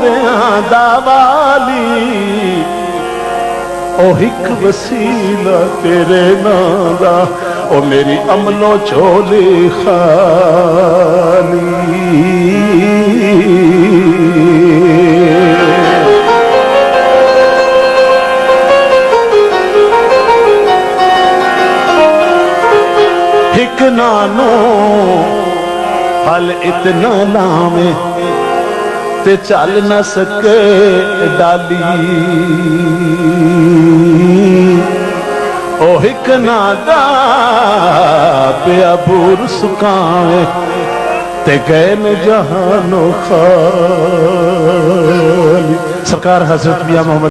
बंदियां दा वाली ओ हिक वसीला तेरे नां दा ओ मेरी अमलो झोली खाली। हिक नानो फल इतना लावे ते चल न सके डाली ओ हिक नादा पिया बूर सुकावे ते गए न जहानो खाली। सरकार हजरत मियां मोहम्मद